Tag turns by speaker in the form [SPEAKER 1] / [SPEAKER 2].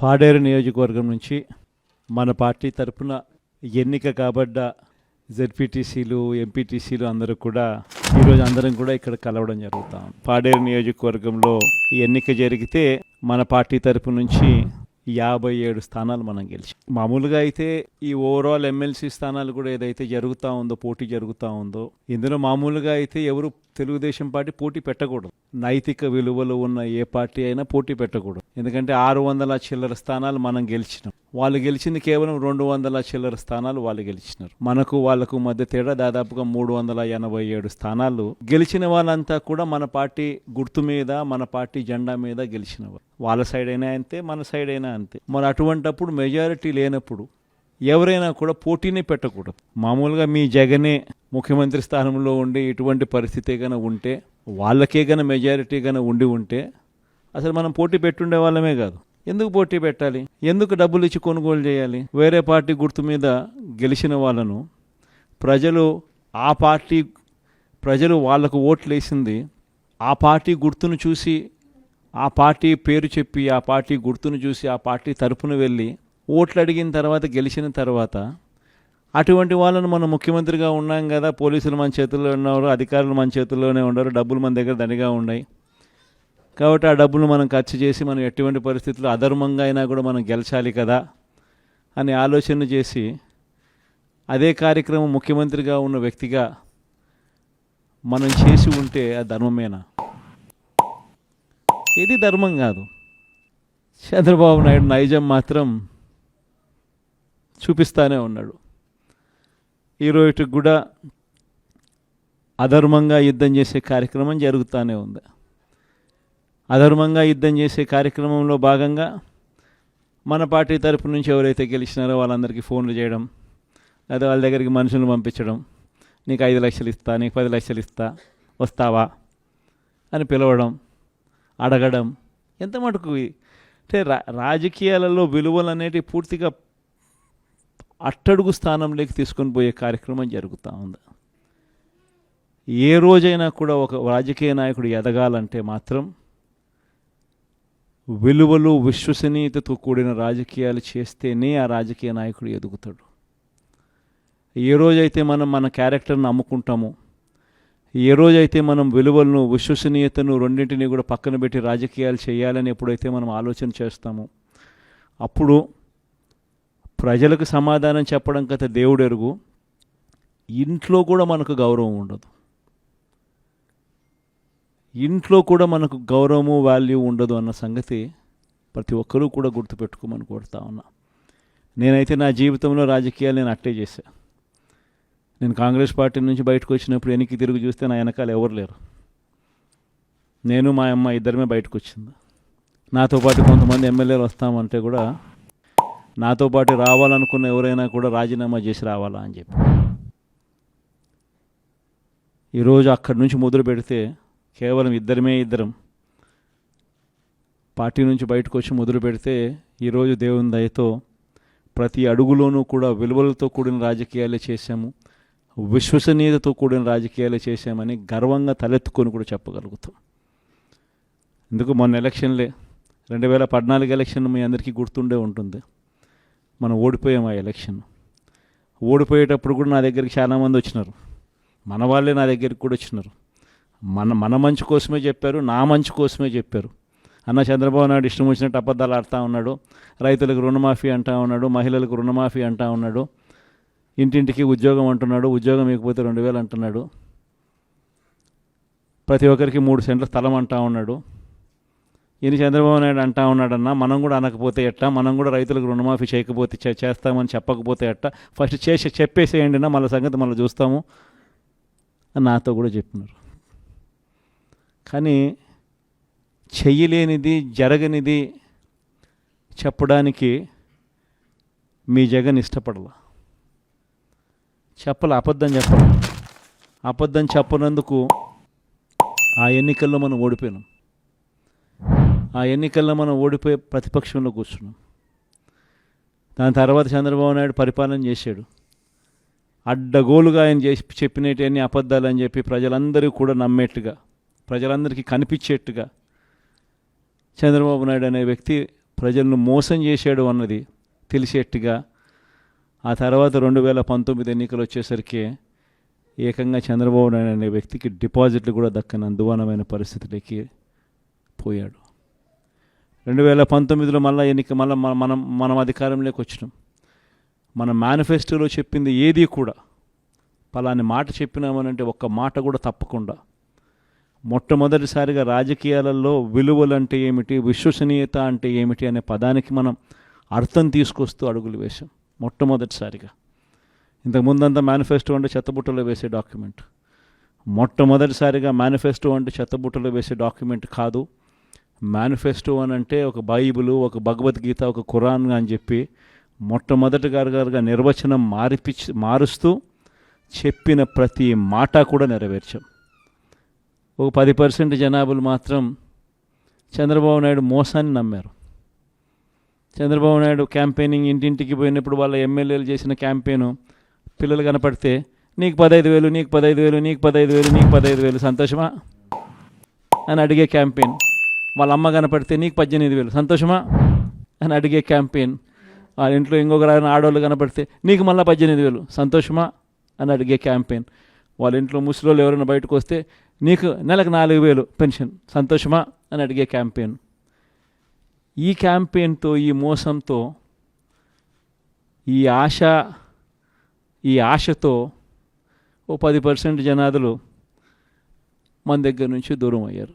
[SPEAKER 1] పాడేరు నియోజకవర్గం నుంచి మన పార్టీ తరఫున ఎన్నిక కాబడ్డ జెడ్పీటీసీలు ఎంపీటీసీలు అందరూ కూడా ఈరోజు అందరం కూడా ఇక్కడ కలవడం జరుగుతాం. పాడేరు నియోజకవర్గంలో ఎన్నిక జరిగితే మన పార్టీ తరఫు నుంచి 57 స్థానాలు మనం గెలిచి, మామూలుగా అయితే ఈ ఓవరాల్ ఎమ్మెల్సీ స్థానాలు కూడా ఏదైతే జరుగుతూ ఉందో, పోటీ జరుగుతూ ఉందో, ఇందులో మామూలుగా అయితే ఎవరు తెలుగుదేశం పార్టీ పోటీ పెట్టకూడదు. నైతిక విలువలు ఉన్న ఏ పార్టీ అయినా పోటీ పెట్టకూడదు. ఎందుకంటే 600 చిల్లర స్థానాలు మనం గెలిచినాం, వాళ్ళు గెలిచింది కేవలం 200 చిల్లర స్థానాలు వాళ్ళు గెలిచినారు. మనకు వాళ్ళకు మధ్య తేడా దాదాపుగా 387 స్థానాలు. గెలిచిన వాళ్ళంతా కూడా మన పార్టీ గుర్తు మీద, మన పార్టీ జెండా మీద గెలిచిన వాళ్ళు. వాళ్ళ సైడ్ అయినా అంతే, మన సైడ్ అయినా అంతే. మరి అటువంటప్పుడు మెజారిటీ లేనప్పుడు ఎవరైనా కూడా పోటీని పెట్టకూడదు. మామూలుగా మీ జగనే ముఖ్యమంత్రి స్థానంలో ఉండి ఇటువంటి పరిస్థితి కనుక ఉంటే, వాళ్ళకే కనుక మెజారిటీ కనుక ఉంటే అసలు మనం పోటీ పెట్టుండే వాళ్ళమే కాదు. ఎందుకు పోటీ పెట్టాలి? ఎందుకు డబ్బులు ఇచ్చి కొనుగోలు చేయాలి? వేరే పార్టీ గుర్తు మీద గెలిచిన వాళ్ళను ప్రజలు వాళ్లకు ఓట్లు వేసింది ఆ పార్టీ గుర్తును చూసి, ఆ పార్టీ పేరు చెప్పి, ఆ పార్టీ గుర్తును చూసి, ఆ పార్టీ తరపున వెళ్ళి ఓట్లు అడిగిన తర్వాత, గెలిచిన తర్వాత అటువంటి వాళ్ళను మనం ముఖ్యమంత్రిగా ఉన్నాం కదా, పోలీసులు మన చేతుల్లో ఉన్నారు, అధికారులు మన చేతుల్లోనే ఉన్నారు, డబ్బులు మన దగ్గర దండిగా ఉన్నాయి కాబట్టి ఆ డబ్బులు మనం ఖర్చు చేసి మనం ఎటువంటి పరిస్థితుల్లో అధర్మంగా అయినా కూడా మనం గెలిచాలి కదా అని ఆలోచన చేసి, అదే కార్యక్రమం ముఖ్యమంత్రిగా ఉన్న వ్యక్తిగా మనం చేసి ఉంటే ఆ ధర్మమేనా? ఇది ధర్మం కాదు. చంద్రబాబు నాయుడు నైజం మాత్రం చూపిస్తానే ఉన్నాడు. ఈరోజుకి కూడా అధర్మంగా యుద్ధం చేసే కార్యక్రమం జరుగుతూనే ఉంది. అధర్మంగా యుద్ధం చేసే కార్యక్రమంలో భాగంగా మన పార్టీ తరపు నుంచి ఎవరైతే గెలిచినారో వాళ్ళందరికీ ఫోన్లు చేయడం, లేదా వాళ్ళ దగ్గరికి మనుషులను పంపించడం, నీకు 5 లక్షలు ఇస్తా, నీకు 10 లక్షలు ఇస్తా, వస్తావా అని పిలవడం, అడగడం. ఎంత మటుకు అంటే రాజకీయాలలో విలువలు అనేటివి పూర్తిగా అట్టడుగు స్థానంలోకి తీసుకొని పోయే కార్యక్రమం జరుగుతూ ఉంది. ఏ రోజైనా కూడా ఒక రాజకీయ నాయకుడు ఎదగాలంటే మాత్రం విలువలు, విశ్వసనీయతతో కూడిన రాజకీయాలు చేస్తేనే ఆ రాజకీయ నాయకుడు ఎదుగుతాడు. ఏ రోజైతే మనం మన క్యారెక్టర్ని అమ్ముకుంటామో, ఏ రోజైతే మనం విలువలను, విశ్వసనీయతను రెండింటినీ కూడా పక్కన పెట్టి రాజకీయాలు చేయాలని ఎప్పుడైతే మనం ఆలోచన చేస్తామో, అప్పుడు ప్రజలకు సమాధానం చెప్పడం కథ దేవుడు ఎరుగు, ఇంట్లో కూడా మనకు గౌరవం ఉండదు. ఇంట్లో కూడా మనకు గౌరవము, వాల్యూ ఉండదు అన్న సంగతి ప్రతి ఒక్కరూ కూడా గుర్తుపెట్టుకోమని కోరుతా ఉన్నా. నేనైతే నా జీవితంలో రాజకీయాలు నేను అట్టే చేశా. నేను కాంగ్రెస్ పార్టీ నుంచి బయటకు వచ్చినప్పుడు వెనక్కి తిరిగి చూస్తే నా వెనకాల ఎవరు లేరు. నేను, మా అమ్మ ఇద్దరమే బయటకు వచ్చింది. నాతో పాటు కొంతమంది ఎమ్మెల్యేలు వస్తామంటే కూడా నాతో పాటు రావాలనుకున్న ఎవరైనా కూడా రాజీనామా చేసి రావాలా అని చెప్పి, ఈరోజు అక్కడి నుంచి మొదలు పెడితే కేవలం ఇద్దరం పార్టీ నుంచి బయటకు వచ్చి మొదలు పెడితే ఈరోజు దేవుని దయతో ప్రతి అడుగులోనూ కూడా విలువలతో కూడిన రాజకీయాలే చేశాము, విశ్వసనీయతతో కూడిన రాజకీయాలే చేశామని గర్వంగా తలెత్తుకొని కూడా చెప్పగలుగుతాం. ఎందుకు మొన్న ఎలక్షన్లే 2014 ఎలక్షన్ మీ అందరికీ గుర్తుండే ఉంటుంది. మనం ఓడిపోయాం ఆ ఎలక్షన్. ఓడిపోయేటప్పుడు కూడా నా దగ్గరికి చాలామంది వచ్చినారు, మన వాళ్ళే నా దగ్గరికి కూడా వచ్చినారు. మన మంచి కోసమే చెప్పారు, నా మంచి కోసమే చెప్పారు. అన్న చంద్రబాబు నాయుడు ఇష్టం వచ్చినట్టు అబద్ధాలు ఆడుతూ ఉన్నాడు, రైతులకు రుణమాఫీ అంటూ ఉన్నాడు, మహిళలకు రుణమాఫీ అంటూ ఉన్నాడు, ఇంటింటికి ఉద్యోగం అంటున్నాడు, ఉద్యోగం ఇకపోతే 2000 అంటున్నాడు, ప్రతి ఒక్కరికి 3 సెంట్ల స్థలం అంటూ ఉన్నాడు. ఈయన చంద్రబాబు నాయుడు అంటూ ఉన్నాడన్నా, మనం కూడా అనకపోతే ఎట్టా, మనం కూడా రైతులకు రుణమాఫీ చేయకపోతే చేస్తామని చెప్పకపోతే ఎట్టా, ఫస్ట్ చెప్పేసేయండి నా, మళ్ళీ సంగతి మళ్ళీ చూస్తాము అని నాతో కూడా చెప్పినారు. కానీ చెయ్యలేనిది, జరగనిది చెప్పడానికి మీ జగన్ ఇష్టపడాల, అబద్ధం చెప్పనందుకు ఆ ఎన్నికల్లో మనం ఓడిపోయినాం. ఆ ఎన్నికల్లో మనం ఓడిపోయి ప్రతిపక్షంలో కూర్చున్నాం. దాని తర్వాత చంద్రబాబు నాయుడు పరిపాలన చేశాడు. అడ్డగోలుగా ఆయన చెప్పినవన్నీ అబద్ధాలు అని చెప్పి ప్రజలందరూ కూడా నమ్మేట్టుగా, ప్రజలందరికీ కనిపించేట్టుగా చంద్రబాబు నాయుడు అనే వ్యక్తి ప్రజలను మోసం చేశాడు అన్నది తెలిసేట్టుగా ఆ తర్వాత 2019 ఎన్నికలు వచ్చేసరికి ఏకంగా చంద్రబాబు నాయుడు అనే వ్యక్తికి డిపాజిట్లు కూడా దక్కని అందువనమైన పరిస్థితులకి పోయాడు. 2019లో మళ్ళీ మనం అధికారంలోకి వచ్చినాం. మన మేనిఫెస్టోలో చెప్పింది ఏది కూడా పలాని మాట చెప్పినామనంటే ఒక్క మాట కూడా తప్పకుండా మొట్టమొదటిసారిగా రాజకీయాలలో విలువలు అంటే ఏమిటి, విశ్వసనీయత అంటే ఏమిటి అనే పదానికి మనం అర్థం తీసుకొస్తూ అడుగులు వేశాం మొట్టమొదటిసారిగా. ఇంతకుముందంతా మేనిఫెస్టో అంటే చెత్తబుట్టలో వేసే డాక్యుమెంట్. మొట్టమొదటిసారిగా మేనిఫెస్టో అంటే చెత్తబుట్టలో వేసే డాక్యుమెంట్ కాదు. మేనిఫెస్టో అని అంటే ఒక బైబిలు, ఒక భగవద్గీత, ఒక ఖురాన్ అని చెప్పి మొట్టమొదటిగా నిర్వచనం మారుస్తూ చెప్పిన ప్రతి మాట కూడా నెరవేర్చాం. ఒక 10% జనాభాలు మాత్రం చంద్రబాబు నాయుడు మోసాన్ని నమ్మారు. చంద్రబాబు నాయుడు క్యాంపెయినింగ్ ఇంటింటికి పోయినప్పుడు వాళ్ళ ఎమ్మెల్యేలు చేసిన క్యాంపెయిన్ పిల్లలు కనపడితే నీకు 15,000, నీకు 15,000, నీకు 15,000, నీకు 15,000 సంతోషమా అని అడిగే క్యాంపెయిన్. వాళ్ళ అమ్మ కనపడితే నీకు 18,000 సంతోషమా అని అడిగే క్యాంపెయిన్. వాళ్ళ ఇంట్లో ఇంకొక ఆడవాళ్ళు కనపడితే నీకు మళ్ళీ 18,000 సంతోషమా అని అడిగే క్యాంపెయిన్. వాళ్ళ ఇంట్లో ముసలోళ్ళు ఎవరైనా బయటకు వస్తే నీకు నెలకు 4,000 పెన్షన్ సంతోషమా అని అడిగే క్యాంపెయిన్. ఈ క్యాంపెయిన్తో, ఈ మోసంతో, ఈ ఆశతో ఓ 10% జనాదులు మన దగ్గర నుంచి దూరం అయ్యారు.